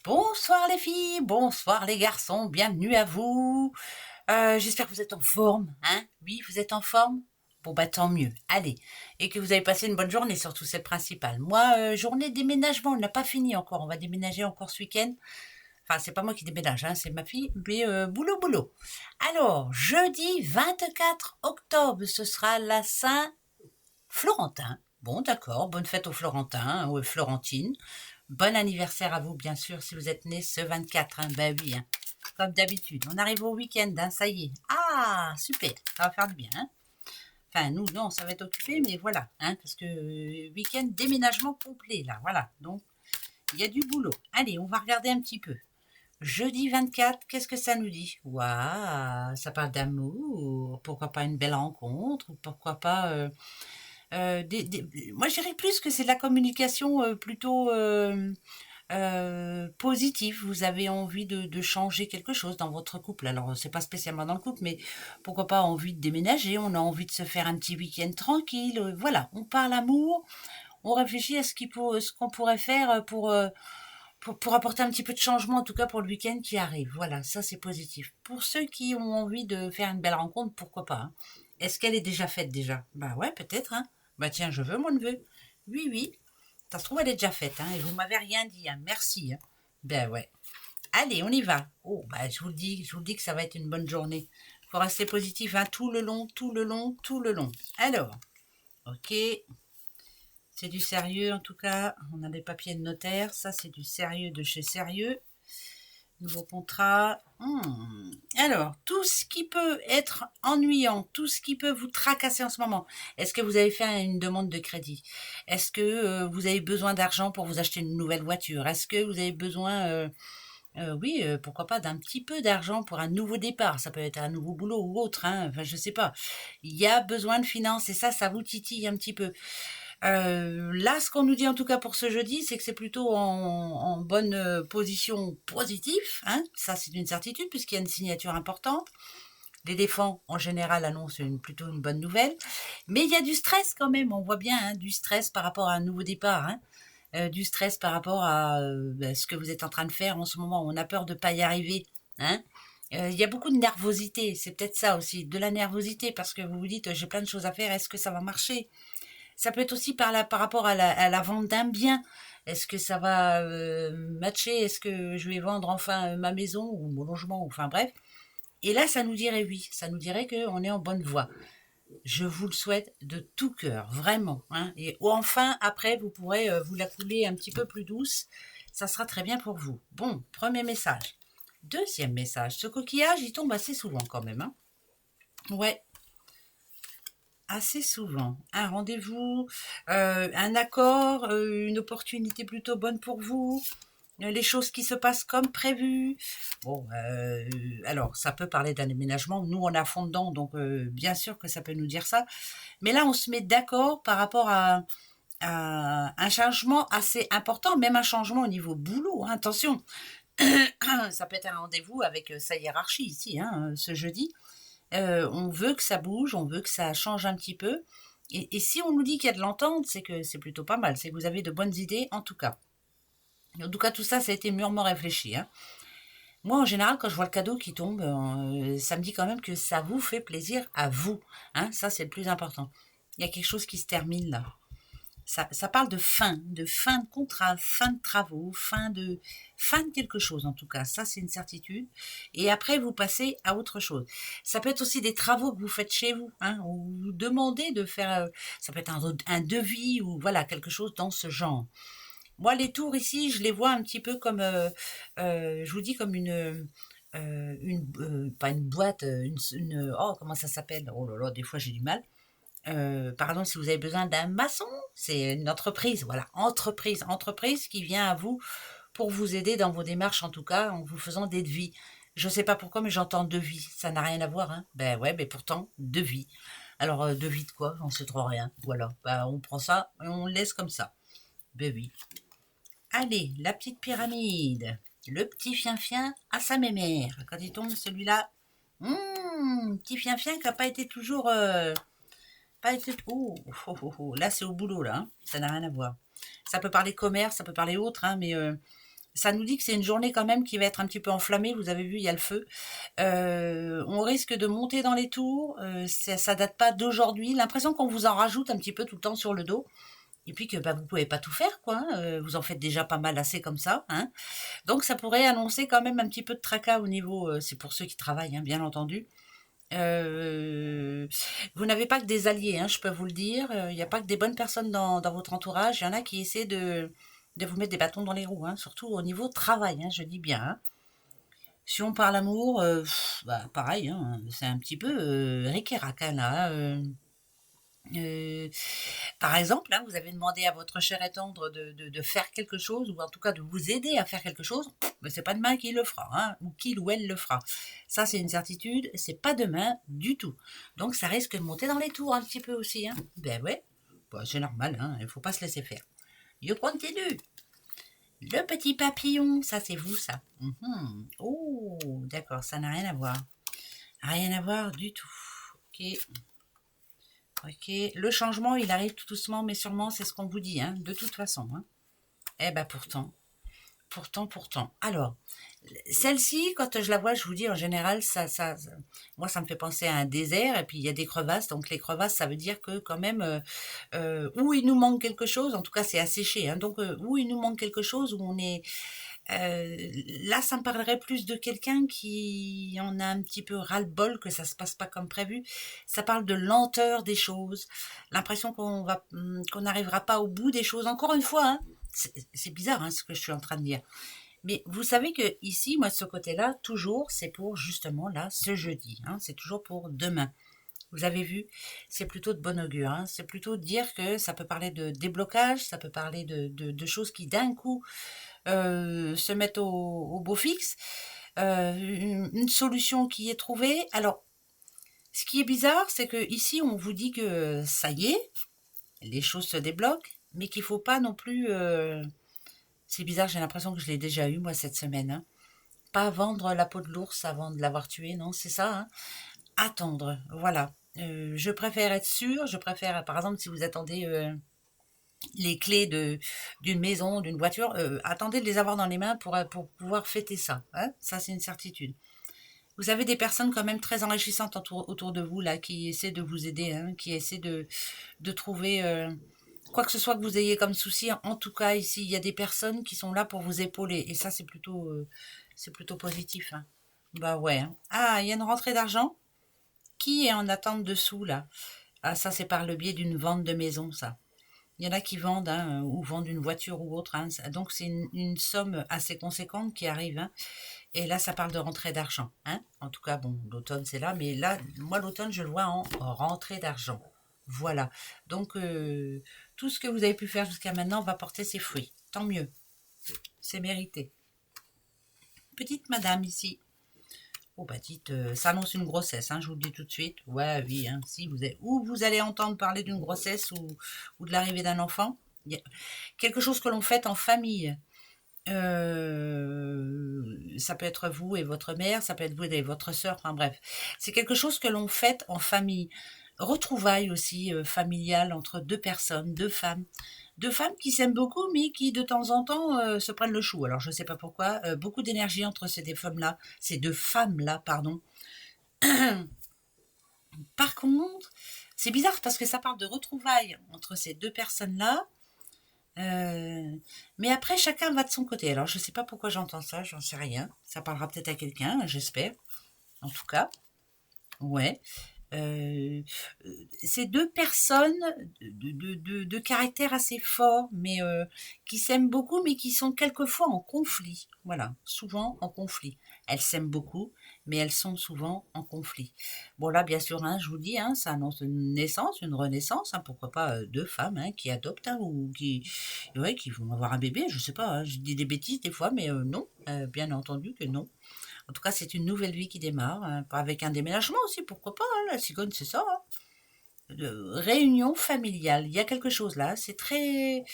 Bonsoir les filles, bonsoir les garçons, bienvenue à vous. J'espère que vous êtes en forme, hein? Oui, vous êtes en forme? Bon bah tant mieux, allez. Et que vous avez passé une bonne journée, surtout c'est le principal. Moi, journée de déménagement, on n'a pas fini encore, on va déménager encore ce week-end. Enfin, c'est pas moi qui déménage, hein, c'est ma fille, mais boulot, boulot. Alors, jeudi 24 octobre, ce sera la Saint-Florentin. Bon, d'accord, bonne fête aux Florentins, aux Florentines. Bon anniversaire à vous, bien sûr, si vous êtes né ce 24, hein, ben oui, hein. Comme d'habitude. On arrive au week-end, hein, ça y est. Ah, super, ça va faire du bien, hein. Enfin, nous, non, ça va être occupé, mais voilà, hein, parce que week-end déménagement complet, là, voilà. Donc, il y a du boulot. Allez, on va regarder un petit peu. Jeudi 24, qu'est-ce que ça nous dit? Waouh, ça parle d'amour, pourquoi pas une belle rencontre, ou pourquoi pas... moi, je dirais plus que c'est de la communication plutôt positive. Vous avez envie de changer quelque chose dans votre couple. Alors, c'est pas spécialement dans le couple, mais pourquoi pas envie de déménager. On a envie de se faire un petit week-end tranquille. Voilà, on parle amour. On réfléchit à ce qu'on pourrait faire pour apporter un petit peu de changement, en tout cas pour le week-end qui arrive. Voilà, ça c'est positif. Pour ceux qui ont envie de faire une belle rencontre, pourquoi pas, hein. Est-ce qu'elle est déjà faite déjà? Bah ouais, peut-être, hein. Bah tiens, je veux mon neveu. Oui, oui. Ça se trouve, elle est déjà faite, hein, et vous m'avez rien dit, hein. Merci, hein. Ben ouais. Allez, on y va. Oh, bah je vous le dis que ça va être une bonne journée. Faut rester positif, hein, tout le long, tout le long, tout le long. Alors, ok. C'est du sérieux en tout cas. On a des papiers de notaire. Ça, c'est du sérieux de chez Sérieux. Nouveau contrat. Alors, tout ce qui peut être ennuyant, tout ce qui peut vous tracasser en ce moment. Est-ce que vous avez fait une demande de crédit? Est-ce que vous avez besoin d'argent pour vous acheter une nouvelle voiture? Est-ce que vous avez besoin, oui, pourquoi pas, d'un petit peu d'argent pour un nouveau départ? Ça peut être un nouveau boulot ou autre, hein. Enfin, je sais pas. Il y a besoin de finances et ça vous titille un petit peu. Là, ce qu'on nous dit en tout cas pour ce jeudi, c'est que c'est plutôt en bonne position positive, hein. Ça, c'est une certitude puisqu'il y a une signature importante. L'éléphant, en général, annonce plutôt une bonne nouvelle. Mais il y a du stress quand même, on voit bien, hein, du stress par rapport à un nouveau départ, hein. Du stress par rapport à ce que vous êtes en train de faire en ce moment. On a peur de ne pas y arriver, hein. Il y a beaucoup de nervosité, c'est peut-être ça aussi, de la nervosité, parce que vous vous dites, j'ai plein de choses à faire, est-ce que ça va marcher? Ça peut être aussi par rapport à la vente d'un bien. Est-ce que ça va matcher? Est-ce que je vais vendre enfin ma maison ou mon logement? Enfin bref. Et là, ça nous dirait oui. Ça nous dirait qu'on est en bonne voie. Je vous le souhaite de tout cœur, vraiment, hein. Et enfin, après, vous pourrez vous la couler un petit peu plus douce. Ça sera très bien pour vous. Bon, premier message. Deuxième message. Ce coquillage, il tombe assez souvent quand même, hein. Ouais, assez souvent. Un rendez-vous, un accord, une opportunité plutôt bonne pour vous, les choses qui se passent comme prévu. Bon, alors ça peut parler d'un déménagement. Nous, on est à fond dedans, donc bien sûr que ça peut nous dire ça. Mais là, on se met d'accord par rapport à un changement assez important, même un changement au niveau boulot, hein. Attention, ça peut être un rendez-vous avec sa hiérarchie ici, hein, ce jeudi. On veut que ça bouge, on veut que ça change un petit peu. Et si on nous dit qu'il y a de l'entente, c'est que c'est plutôt pas mal, c'est que vous avez de bonnes idées en tout cas. En tout cas, tout ça, ça a été mûrement réfléchi, hein. Moi, en général, quand je vois le cadeau qui tombe, ça me dit quand même que ça vous fait plaisir à vous, hein. Ça, c'est le plus important. Il y a quelque chose qui se termine là. Ça parle de fin de contrat, fin de travaux, fin de quelque chose en tout cas. Ça, c'est une certitude. Et après, vous passez à autre chose. Ça peut être aussi des travaux que vous faites chez vous, hein, ou vous demandez de faire. Ça peut être un devis ou voilà quelque chose dans ce genre. Moi, les tours ici, je les vois un petit peu comme, je vous dis comme pas une boîte, oh comment ça s'appelle? Oh là là, des fois j'ai du mal. Par exemple, si vous avez besoin d'un maçon, c'est une entreprise, voilà, entreprise qui vient à vous pour vous aider dans vos démarches, en tout cas, en vous faisant des devis. Je sais pas pourquoi, mais j'entends devis, ça n'a rien à voir, hein. Ben ouais, mais pourtant, devis. Alors, devis de quoi? J'en sais trop rien. Voilà, ben, on prend ça et on le laisse comme ça. Ben oui. Allez, la petite pyramide. Le petit fien-fien à sa mémère. Quand il tombe, celui-là, petit fien-fien qui n'a pas été toujours pas été trop. Oh, oh, oh, oh. Là, c'est au boulot, là, hein. Ça n'a rien à voir. Ça peut parler commerce, ça peut parler autre, hein, mais ça nous dit que c'est une journée quand même qui va être un petit peu enflammée. Vous avez vu, il y a le feu. On risque de monter dans les tours. Ça date pas d'aujourd'hui. L'impression qu'on vous en rajoute un petit peu tout le temps sur le dos. Et puis que bah, vous pouvez pas tout faire, quoi. Vous en faites déjà pas mal assez comme ça. Hein. Donc ça pourrait annoncer quand même un petit peu de tracas au niveau... c'est pour ceux qui travaillent, hein, bien entendu. Vous n'avez pas que des alliés, hein, je peux vous le dire. Il n'y a pas que des bonnes personnes dans votre entourage. Il y en a qui essaient de vous mettre des bâtons dans les roues, hein, surtout au niveau travail, hein, je dis bien. Hein. Si on parle amour, bah, pareil, hein, c'est un petit peu ric-et-rac, hein, là. Euh, Par exemple, là, vous avez demandé à votre cher et tendre de faire quelque chose, ou en tout cas de vous aider à faire quelque chose, mais c'est pas demain qu'il le fera, hein, ou qu'il ou elle le fera. Ça, c'est une certitude, c'est pas demain du tout. Donc, ça risque de monter dans les tours un petit peu aussi. Hein. Ben ouais, bah, c'est normal, hein, il faut pas se laisser faire. Je continue. Le petit papillon, ça c'est vous, ça. Oh, d'accord, ça n'a rien à voir. Rien à voir du tout. Ok. Ok, le changement, il arrive tout doucement, mais sûrement, c'est ce qu'on vous dit, hein, de toute façon. Hein. Eh ben pourtant. Alors, celle-ci, quand je la vois, je vous dis, en général, moi, ça me fait penser à un désert, et puis il y a des crevasses, donc les crevasses, ça veut dire que quand même, où il nous manque quelque chose, en tout cas, c'est asséché, hein, donc où il nous manque quelque chose, où on est... là, ça me parlerait plus de quelqu'un qui en a un petit peu ras-le-bol, que ça se passe pas comme prévu. Ça parle de lenteur des choses, l'impression qu'on n'arrivera pas au bout des choses. Encore une fois, hein, c'est bizarre hein, ce que je suis en train de dire. Mais vous savez que ici, moi, de ce côté-là, toujours, c'est pour justement là, ce jeudi. Hein, c'est toujours pour demain. Vous avez vu, c'est plutôt de bon augure. Hein, c'est plutôt de dire que ça peut parler de déblocage, ça peut parler de choses qui d'un coup se mettent au beau fixe. Une solution qui est trouvée. Alors, ce qui est bizarre, c'est que ici, on vous dit que ça y est, les choses se débloquent, mais qu'il faut pas non plus. C'est bizarre, j'ai l'impression que je l'ai déjà eu moi cette semaine. Hein. Pas vendre la peau de l'ours avant de l'avoir tué, non, c'est ça. Hein. Attendre, voilà. Je préfère être sûre, je préfère, par exemple, si vous attendez les clés d'une maison, d'une voiture, attendez de les avoir dans les mains pour pouvoir fêter ça. Hein. Ça, c'est une certitude. Vous avez des personnes quand même très enrichissantes autour de vous, là, qui essaient de vous aider, hein, qui essaient de trouver quoi que ce soit que vous ayez comme souci. En tout cas, ici, il y a des personnes qui sont là pour vous épauler. Et ça, c'est plutôt positif. Hein. Bah ouais. Hein. Ah, il y a une rentrée d'argent. Qui est en attente dessous, là? Ah, ça, c'est par le biais d'une vente de maison, ça. Il y en a qui vendent, hein, ou vendent une voiture ou autre. Hein. Donc, c'est une somme assez conséquente qui arrive. Hein. Et là, ça parle de rentrée d'argent. Hein. En tout cas, bon, l'automne, c'est là. Mais là, moi, l'automne, je le vois en rentrée d'argent. Voilà. Donc, tout ce que vous avez pu faire jusqu'à maintenant va porter ses fruits. Tant mieux. C'est mérité. Petite madame ici. Oh bah dites, ça annonce une grossesse, hein, je vous le dis tout de suite. Ouais, oui, hein, si vous avez, ou vous allez entendre parler d'une grossesse ou de l'arrivée d'un enfant. Il y a quelque chose que l'on fait en famille. Ça peut être vous et votre mère, ça peut être vous et votre sœur, enfin bref. C'est quelque chose que l'on fait en famille. Retrouvailles aussi familiales entre deux personnes, deux femmes. Deux femmes qui s'aiment beaucoup, mais qui de temps en temps se prennent le chou. Alors je ne sais pas pourquoi. Beaucoup d'énergie entre ces deux femmes-là, ces deux femmes-là, pardon. Par contre, c'est bizarre parce que ça parle de retrouvailles entre ces deux personnes-là. Mais après, chacun va de son côté. Alors, je ne sais pas pourquoi j'entends ça, j'en sais rien. Ça parlera peut-être à quelqu'un, j'espère. En tout cas, ouais. Euh, c'est deux personnes de caractère assez fort, mais qui s'aiment beaucoup, mais qui sont quelquefois en conflit. Voilà, souvent en conflit. Elles s'aiment beaucoup, mais elles sont souvent en conflit. Bon là, bien sûr, hein, je vous dis, hein, ça annonce une naissance, une renaissance. Hein, pourquoi pas deux femmes hein, qui adoptent hein, ou ouais, qui vont avoir un bébé. Je sais pas, hein, je dis des bêtises des fois, mais non, bien entendu que non. En tout cas, c'est une nouvelle vie qui démarre, hein, avec un déménagement aussi, pourquoi pas, hein, la cigogne, c'est ça. Hein. Réunion familiale, il y a quelque chose là, c'est très...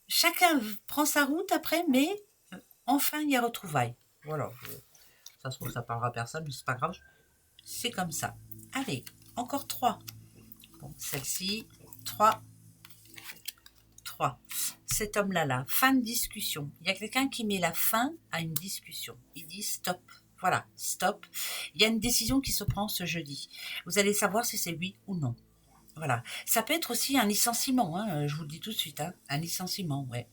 Chacun prend sa route après, mais enfin, il y a retrouvailles. Voilà, ça se trouve, ça parlera à personne, mais c'est pas grave, c'est comme ça. Allez, encore trois. Bon, celle-ci, trois, 3. Cet homme-là, là, fin de discussion. Il y a quelqu'un qui met la fin à une discussion. Il dit stop. Voilà, stop. Il y a une décision qui se prend ce jeudi. Vous allez savoir si c'est oui ou non. Voilà. Ça peut être aussi un licenciement, hein, je vous le dis tout de suite. Hein, un licenciement, ouais.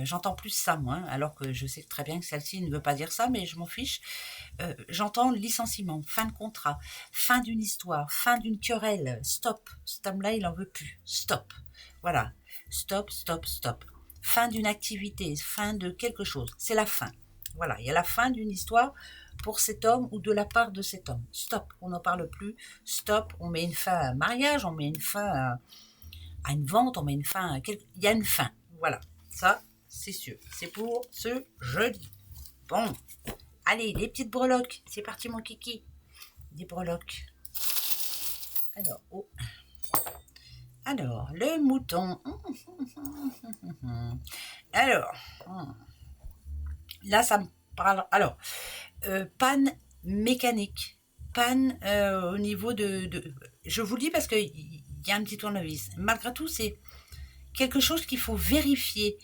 J'entends plus ça, moi, alors que je sais très bien que celle-ci ne veut pas dire ça, mais je m'en fiche. J'entends licenciement, fin de contrat, fin d'une histoire, fin d'une querelle. Stop. Cet homme-là, il n'en veut plus. Stop. Voilà. Stop, stop, stop. Fin d'une activité, fin de quelque chose. C'est la fin. Voilà. Il y a la fin d'une histoire pour cet homme ou de la part de cet homme. Stop. On n'en parle plus. Stop. On met une fin à un mariage, on met une fin à une vente, on met une fin à quelque... Il y a une fin. Voilà. Ça, c'est sûr. C'est pour ce jeudi. Bon. Allez, les petites breloques. C'est parti, mon kiki. Des breloques. Alors, oh. Alors, le mouton. Alors, là, ça me parle. Alors, panne mécanique. Panne au niveau de... Je vous le dis parce qu'il y a un petit tournevis. Malgré tout, c'est quelque chose qu'il faut vérifier.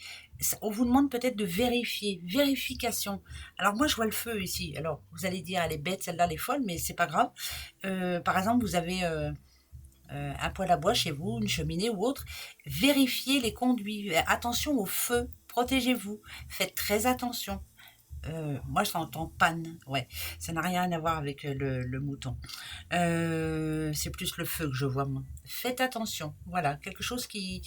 On vous demande peut-être de vérifier. Vérification. Alors moi, je vois le feu ici. Alors, vous allez dire, elle est bête, celle-là, elle est folle, mais c'est pas grave. Par exemple, vous avez un poêle à bois chez vous, une cheminée ou autre. Vérifiez les conduits. Attention au feu. Protégez-vous. Faites très attention. Moi, je t'entends panne. Ouais, ça n'a rien à voir avec le mouton. C'est plus le feu que je vois, moi. Faites attention. Voilà, quelque chose qu'il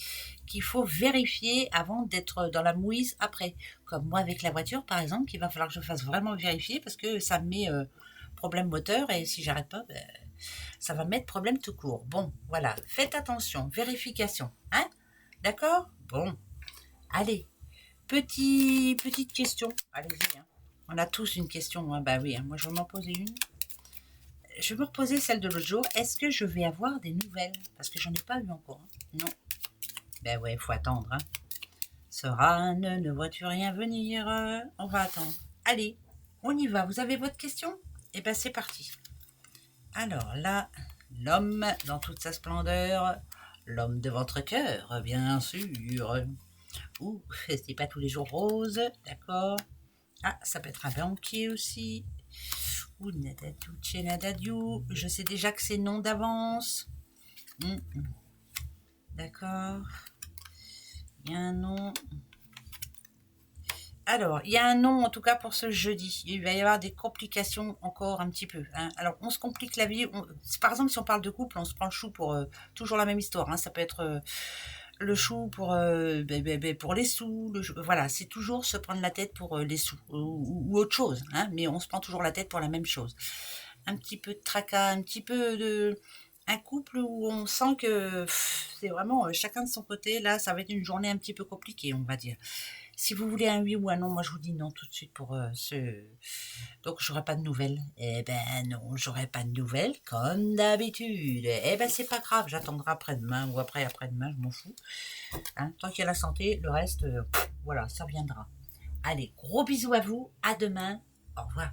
faut vérifier avant d'être dans la mouise après. Comme moi avec la voiture, par exemple, qu'il va falloir que je fasse vraiment vérifier parce que ça me met problème moteur et si j'arrête pas, ben, ça va me mettre problème tout court. Bon, voilà, faites attention. Vérification. Hein? D'accord? Bon, allez. Petite question. Allez-y. Hein. On a tous une question. Hein. Bah oui, hein. Moi je vais m'en poser une. Je vais me reposer celle de l'autre jour. Est-ce que je vais avoir des nouvelles? Parce que j'en ai pas eu encore. Hein. Non. Ben ouais, il faut attendre. Hein. Sorane, ne vois-tu rien venir? On va attendre. Allez, on y va. Vous avez votre question? Eh ben c'est parti. Alors là, l'homme dans toute sa splendeur. L'homme de votre cœur, bien sûr. Ouh, c'est pas tous les jours rose, d'accord. Ah, ça peut être un banquier aussi. Ouh, nadadiou. Je sais déjà que c'est non d'avance. D'accord. Il y a un nom. Alors, il y a un nom en tout cas pour ce jeudi. Il va y avoir des complications encore un petit peu. Hein. Alors, on se complique la vie. Par exemple, si on parle de couple, on se prend le chou pour toujours la même histoire. Hein. Ça peut être... le chou pour les sous, voilà, c'est toujours se prendre la tête pour les sous ou autre chose, hein, mais on se prend toujours la tête pour la même chose. Un petit peu de tracas, un petit peu de... Un couple où on sent que c'est vraiment chacun de son côté, là, ça va être une journée un petit peu compliquée, on va dire. Si vous voulez un oui ou un non, moi je vous dis non tout de suite pour ce... Donc j'aurai pas de nouvelles. Eh ben non, j'aurai pas de nouvelles, comme d'habitude. Eh ben c'est pas grave, j'attendrai après-demain ou après-demain, je m'en fous. Hein, tant qu'il y a la santé, le reste, voilà, ça viendra. Allez, gros bisous à vous, à demain, au revoir.